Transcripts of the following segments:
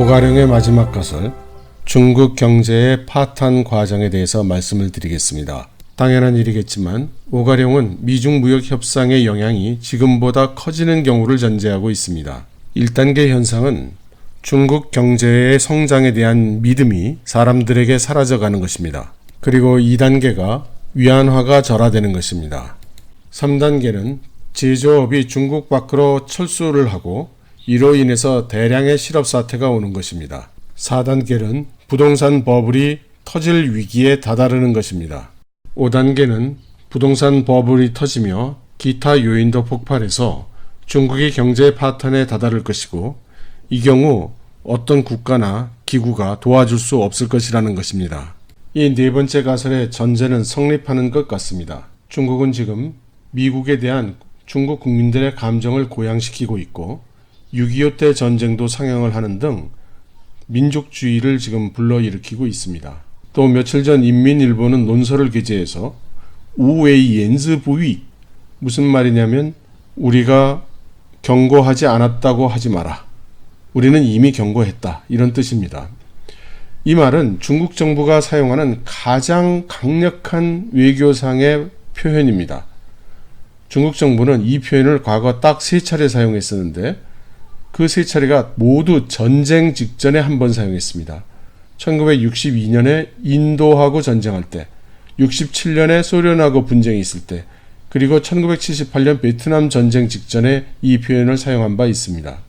오가룡의 마지막 것을 중국 경제의 파탄 과정에 대해서 말씀을 드리겠습니다. 당연한 일이겠지만 오가룡은 미중 무역 협상의 영향이 지금보다 커지는 경우를 전제하고 있습니다. 1단계 현상은 중국 경제의 성장에 대한 믿음이 사람들에게 사라져가는 것입니다. 그리고 2단계가 위안화가 절하되는 것입니다. 3단계는 제조업이 중국 밖으로 철수를 하고 이로 인해서 대량의 실업 사태가 오는 것입니다. 4단계는 부동산 버블이 터질 위기에 다다르는 것입니다. 5단계는 부동산 버블이 터지며 기타 요인도 폭발해서 중국의 경제 파탄에 다다를 것이고 이 경우 어떤 국가나 기구가 도와줄 수 없을 것이라는 것입니다. 이 네 번째 가설의 전제는 성립하는 것 같습니다. 중국은 지금 미국에 대한 중국 국민들의 감정을 고양시키고 있고 6.25 때 전쟁도 상영을 하는 등 민족주의를 지금 불러일으키고 있습니다. 또 며칠 전 인민일보는 논설을 게재해서 우웨이 옌즈 부위, 무슨 말이냐면 우리가 경고하지 않았다고 하지 마라. 우리는 이미 경고했다. 이런 뜻입니다. 이 말은 중국 정부가 사용하는 가장 강력한 외교상의 표현입니다. 중국 정부는 이 표현을 과거 딱 3차례 사용했었는데 그 3차례가 모두 전쟁 직전에 한 번 사용했습니다. 1962년에 인도하고 전쟁할 때, 67년에 소련하고 분쟁이 있을 때, 그리고 1978년 베트남 전쟁 직전에 이 표현을 사용한 바 있습니다.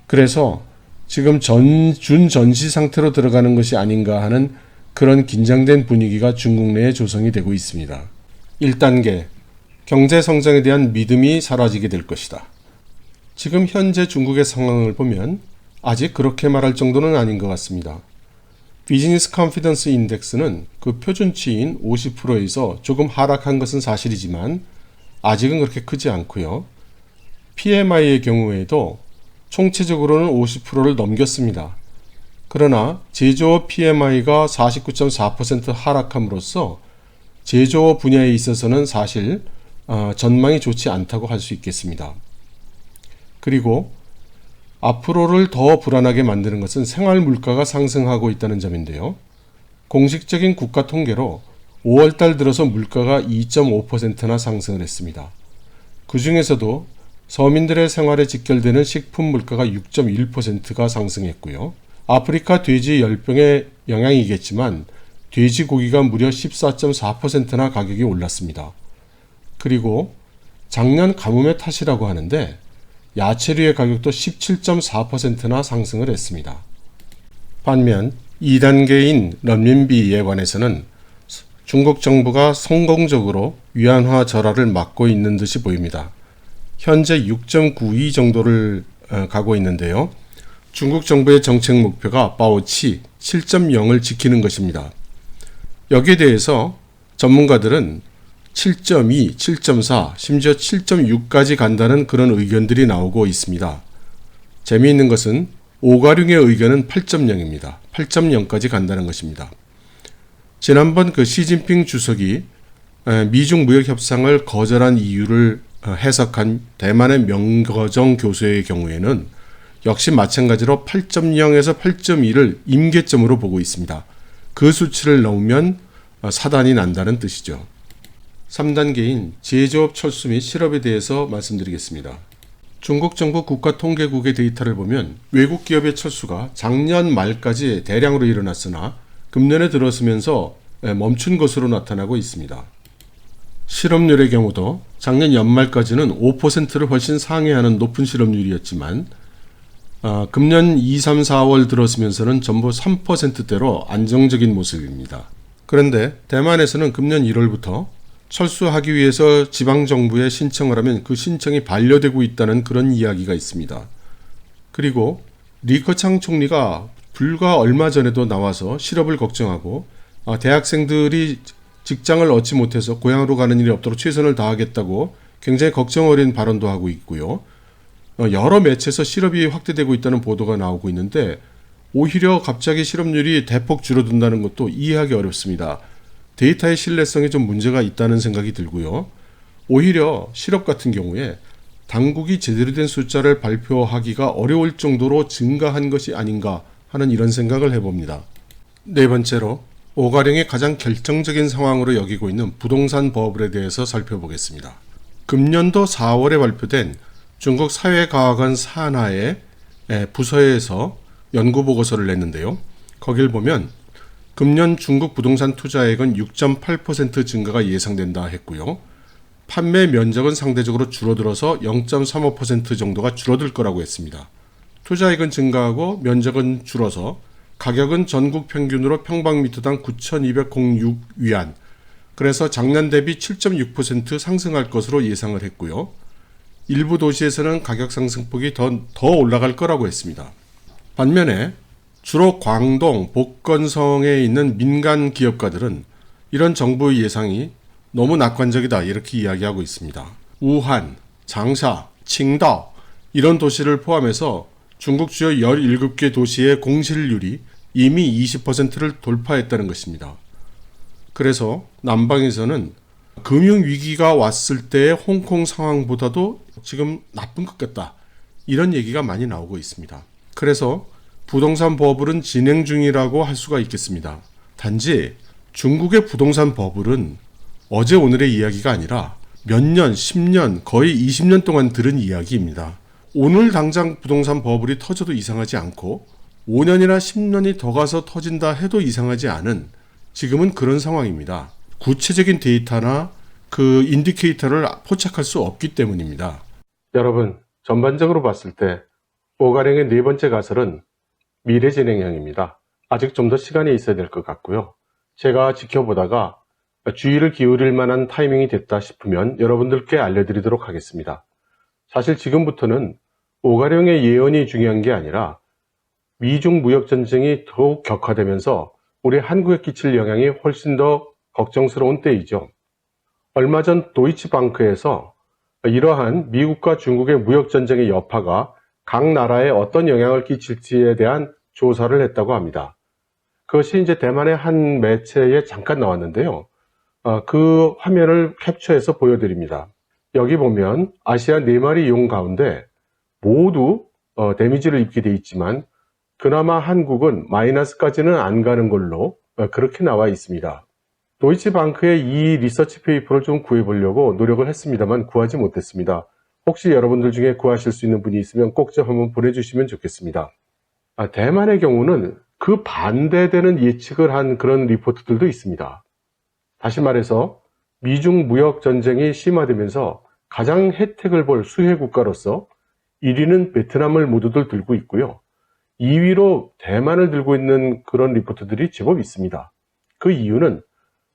그래서 지금 준전시 상태로 들어가는 것이 아닌가 하는 그런 긴장된 분위기가 중국 내에 조성이 되고 있습니다. 1단계, 경제 성장에 대한 믿음이 사라지게 될 것이다. 지금 현재 중국의 상황을 보면 아직 그렇게 말할 정도는 아닌 것 같습니다. 비즈니스 컨피던스 인덱스는 그 표준치인 50%에서 조금 하락한 것은 사실이지만 아직은 그렇게 크지 않고요. PMI의 경우에도 총체적으로는 50%를 넘겼습니다. 그러나 제조업 PMI가 49.4% 하락함으로써 제조업 분야에 있어서는 사실 전망이 좋지 않다고 할 수 있겠습니다. 그리고 앞으로를 더 불안하게 만드는 것은 생활 물가가 상승하고 있다는 점인데요. 공식적인 국가 통계로 5월달 들어서 물가가 2.5%나 상승을 했습니다. 그 중에서도 서민들의 생활에 직결되는 식품 물가가 6.1%가 상승했고요. 아프리카 돼지 열병의 영향이겠지만 돼지고기가 무려 14.4%나 가격이 올랐습니다. 그리고 작년 가뭄의 탓이라고 하는데 야채류의 가격도 17.4%나 상승을 했습니다. 반면 2단계인 런민비에 관해서는 중국 정부가 성공적으로 위안화 절하를 막고 있는 듯이 보입니다. 현재 6.92 정도를 가고 있는데요. 중국 정부의 정책 목표가 바오치 7.0을 지키는 것입니다. 여기에 대해서 전문가들은 7.2, 7.4, 심지어 7.6까지 간다는 그런 의견들이 나오고 있습니다. 재미있는 것은 오가룡의 의견은 8.0입니다. 8.0까지 간다는 것입니다. 지난번 그 시진핑 주석이 미중 무역 협상을 거절한 이유를 해석한 대만의 명거정 교수의 경우에는 역시 마찬가지로 8.0에서 8.2를 임계점으로 보고 있습니다. 그 수치를 넘으면 사단이 난다는 뜻이죠. 3단계인 제조업 철수 및 실업에 대해서 말씀드리겠습니다. 중국 정부 국가통계국의 데이터를 보면 외국 기업의 철수가 작년 말까지 대량으로 일어났으나 금년에 들어서면서 멈춘 것으로 나타나고 있습니다. 실업률의 경우도 작년 연말까지는 5%를 훨씬 상회하는 높은 실업률이었지만 금년 2, 3, 4월 들어서면서는 전부 3%대로 안정적인 모습입니다. 그런데 대만에서는 금년 1월부터 철수하기 위해서 지방정부에 신청을 하면 그 신청이 반려되고 있다는 그런 이야기가 있습니다. 그리고 리커창 총리가 불과 얼마 전에도 나와서 실업을 걱정하고 대학생들이 직장을 얻지 못해서 고향으로 가는 일이 없도록 최선을 다하겠다고 굉장히 걱정 어린 발언도 하고 있고요. 여러 매체에서 실업이 확대되고 있다는 보도가 나오고 있는데 오히려 갑자기 실업률이 대폭 줄어든다는 것도 이해하기 어렵습니다. 데이터의 신뢰성에 좀 문제가 있다는 생각이 들고요. 오히려 실업 같은 경우에 당국이 제대로 된 숫자를 발표하기가 어려울 정도로 증가한 것이 아닌가 하는 이런 생각을 해봅니다. 네 번째로 오가령의 가장 결정적인 상황으로 여기고 있는 부동산 버블에 대해서 살펴보겠습니다. 금년도 4월에 발표된 중국 사회과학원 산하의 부서에서 연구보고서를 냈는데요. 거길 보면 금년 중국 부동산 투자액은 6.8% 증가가 예상된다 했고요. 판매 면적은 상대적으로 줄어들어서 0.35% 정도가 줄어들 거라고 했습니다. 투자액은 증가하고 면적은 줄어서 가격은 전국 평균으로 평방미터당 9,206위안, 그래서 작년 대비 7.6% 상승할 것으로 예상을 했고요. 일부 도시에서는 가격 상승폭이 더 올라갈 거라고 했습니다. 반면에 주로 광동, 복건성에 있는 민간 기업가들은 이런 정부의 예상이 너무 낙관적이다 이렇게 이야기하고 있습니다. 우한, 장샤, 칭다오 이런 도시를 포함해서 중국 주요 17개 도시의 공실률이 이미 20%를 돌파했다는 것입니다. 그래서 남방에서는 금융위기가 왔을 때의 홍콩 상황보다도 지금 나쁜 것 같다 이런 얘기가 많이 나오고 있습니다. 그래서 부동산 버블은 진행 중이라고 할 수가 있겠습니다. 단지 중국의 부동산 버블은 어제 오늘의 이야기가 아니라 몇 년, 10년, 거의 20년 동안 들은 이야기입니다. 오늘 당장 부동산 버블이 터져도 이상하지 않고 5년이나 10년이 더 가서 터진다 해도 이상하지 않은 지금은 그런 상황입니다. 구체적인 데이터나 그 인디케이터를 포착할 수 없기 때문입니다. 여러분, 전반적으로 봤을 때 오가령의 네 번째 가설은 미래 진행형입니다. 아직 좀 더 시간이 있어야 될 것 같고요. 제가 지켜보다가 주의를 기울일 만한 타이밍이 됐다 싶으면 여러분들께 알려드리도록 하겠습니다. 사실 지금부터는 오가령의 예언이 중요한 게 아니라 미중 무역전쟁이 더욱 격화되면서 우리 한국에 끼칠 영향이 훨씬 더 걱정스러운 때이죠. 얼마 전 도이치방크에서 이러한 미국과 중국의 무역전쟁의 여파가 각 나라에 어떤 영향을 끼칠지에 대한 조사를 했다고 합니다. 그것이 이제 대만의 한 매체에 잠깐 나왔는데요. 그 화면을 캡처해서 보여드립니다. 여기 보면 아시아 4마리 용 가운데 모두 데미지를 입게 돼 있지만 그나마 한국은 마이너스까지는 안 가는 걸로 그렇게 나와 있습니다. 도이치방크의 이 리서치 페이퍼를 좀 구해보려고 노력을 했습니다만 구하지 못했습니다. 혹시 여러분들 중에 구하실 수 있는 분이 있으면 꼭 좀 한번 보내주시면 좋겠습니다. 대만의 경우는 그 반대되는 예측을 한 그런 리포트들도 있습니다. 다시 말해서 미중 무역 전쟁이 심화되면서 가장 혜택을 볼 수혜 국가로서 1위는 베트남을 모두들 들고 있고요. 2위로 대만을 들고 있는 그런 리포트들이 제법 있습니다. 그 이유는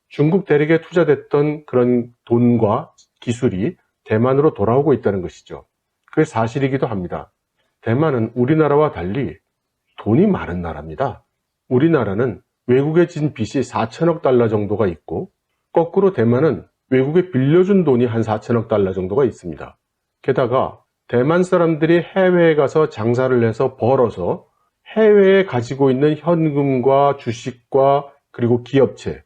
중국 대륙에 투자됐던 그런 돈과 기술이 대만으로 돌아오고 있다는 것이죠. 그게 사실이기도 합니다. 대만은 우리나라와 달리 돈이 많은 나라입니다. 우리나라는 외국에 진 빚이 4천억 달러 정도가 있고 거꾸로 대만은 외국에 빌려준 돈이 한 4천억 달러 정도가 있습니다. 게다가 대만 사람들이 해외에 가서 장사를 해서 벌어서 해외에 가지고 있는 현금과 주식과 그리고 기업체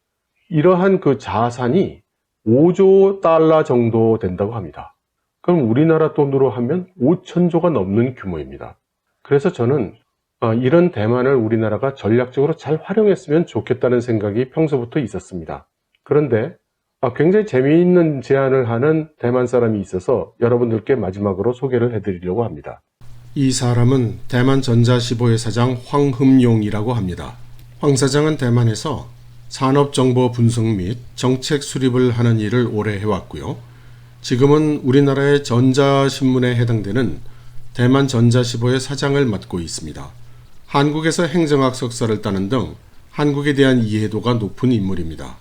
이러한 그 자산이 5조 달러 정도 된다고 합니다. 그럼 우리나라 돈으로 하면 5천조가 넘는 규모입니다. 그래서 저는 이런 대만을 우리나라가 전략적으로 잘 활용했으면 좋겠다는 생각이 평소부터 있었습니다. 그런데 굉장히 재미있는 제안을 하는 대만 사람이 있어서 여러분들께 마지막으로 소개를 해드리려고 합니다. 이 사람은 대만 전자시보의 사장 황흠용이라고 합니다. 황 사장은 대만에서 산업정보 분석 및 정책 수립을 하는 일을 오래 해왔고요. 지금은 우리나라의 전자신문에 해당되는 대만 전자시보의 사장을 맡고 있습니다. 한국에서 행정학 석사를 따는 등 한국에 대한 이해도가 높은 인물입니다.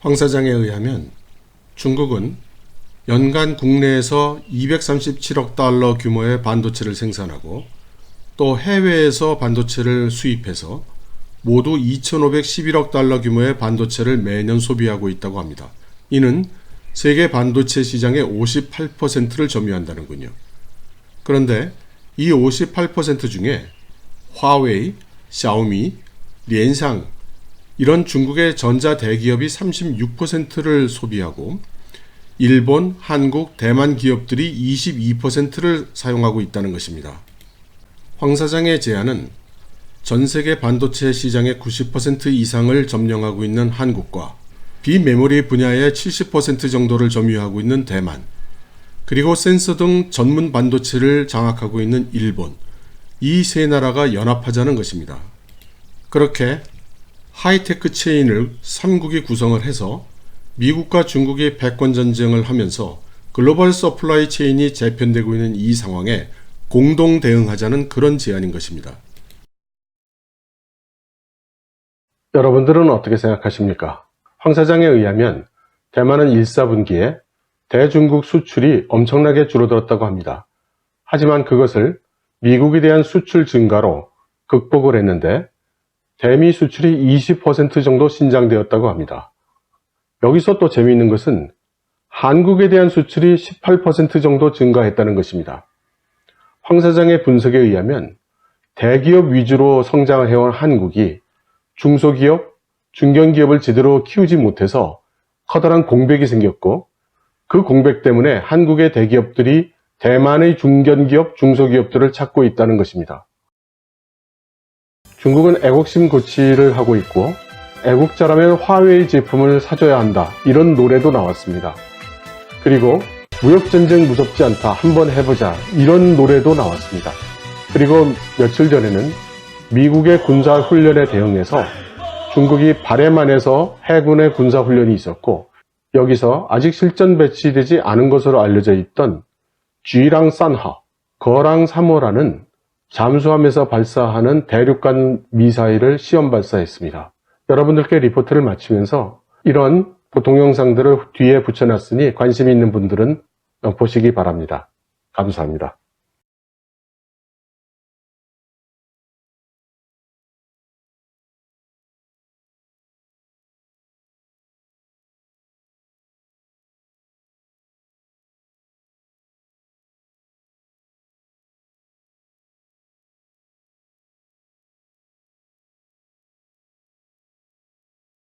황 사장에 의하면 중국은 연간 국내에서 237억 달러 규모의 반도체를 생산하고 또 해외에서 반도체를 수입해서 모두 2,511억 달러 규모의 반도체를 매년 소비하고 있다고 합니다. 이는 세계 반도체 시장의 58%를 점유한다는군요. 그런데 이 58% 중에 화웨이, 샤오미, 련상 이런 중국의 전자 대기업이 36%를 소비하고 일본, 한국, 대만 기업들이 22%를 사용하고 있다는 것입니다. 황 사장의 제안은 전 세계 반도체 시장의 90% 이상을 점령하고 있는 한국과 비메모리 분야의 70% 정도를 점유하고 있는 대만, 그리고 센서 등 전문 반도체를 장악하고 있는 일본, 이 세 나라가 연합하자는 것입니다. 그렇게 하이테크 체인을 3국이 구성을 해서 미국과 중국이 패권 전쟁을 하면서 글로벌 서플라이 체인이 재편되고 있는 이 상황에 공동 대응하자는 그런 제안인 것입니다. 여러분들은 어떻게 생각하십니까? 황 사장에 의하면 대만은 1, 4분기에 대중국 수출이 엄청나게 줄어들었다고 합니다. 하지만 그것을 미국에 대한 수출 증가로 극복을 했는데 대미 수출이 20% 정도 신장되었다고 합니다. 여기서 또 재미있는 것은 한국에 대한 수출이 18% 정도 증가했다는 것입니다. 황 사장의 분석에 의하면 대기업 위주로 성장을 해온 한국이 중소기업, 중견기업을 제대로 키우지 못해서 커다란 공백이 생겼고 그 공백 때문에 한국의 대기업들이 대만의 중견기업, 중소기업들을 찾고 있다는 것입니다. 중국은 애국심 고취를 하고 있고 애국자라면 화웨이 제품을 사줘야 한다, 이런 노래도 나왔습니다. 그리고 무역전쟁 무섭지 않다, 한번 해보자, 이런 노래도 나왔습니다. 그리고 며칠 전에는 미국의 군사훈련에 대응해서 중국이 바레만에서 해군의 군사훈련이 있었고 여기서 아직 실전 배치되지 않은 것으로 알려져 있던 쥐랑 산하, 거랑 3호라는 잠수함에서 발사하는 대륙간 미사일을 시험 발사했습니다. 여러분들께 리포트를 마치면서 이런 동영상들을 뒤에 붙여놨으니 관심 있는 분들은 보시기 바랍니다. 감사합니다.